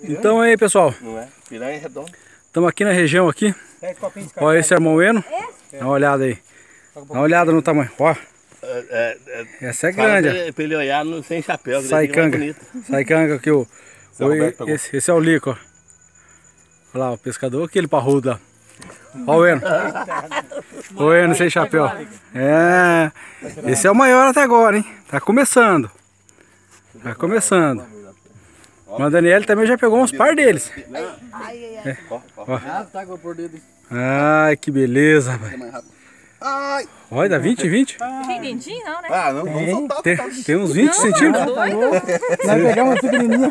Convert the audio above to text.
Então aí, pessoal. Não é? Piranha é redondo. Estamos aqui na região aqui. Olha esse armoeno. Dá uma olhada aí. Dá uma olhada no tamanho. Ó. Essa é grande. Pra ele olhar sem chapéu. Saicanga. Saicanga aqui. Esse é o Lico, ó. Olha lá, o pescador, aquele parrudo lá. Olha o Eno. O Eno sem chapéu. É. Esse é o maior até agora, hein? Tá começando. Tá começando. Mas o Daniel também já pegou uns par deles. É. Ó. Ai, que beleza, rapaz. Olha, dá 20. Tem dentinho não, né? Ah, não, vamos soltar. Tem uns 20 centímetros. Nós pegamos uma pequenininha.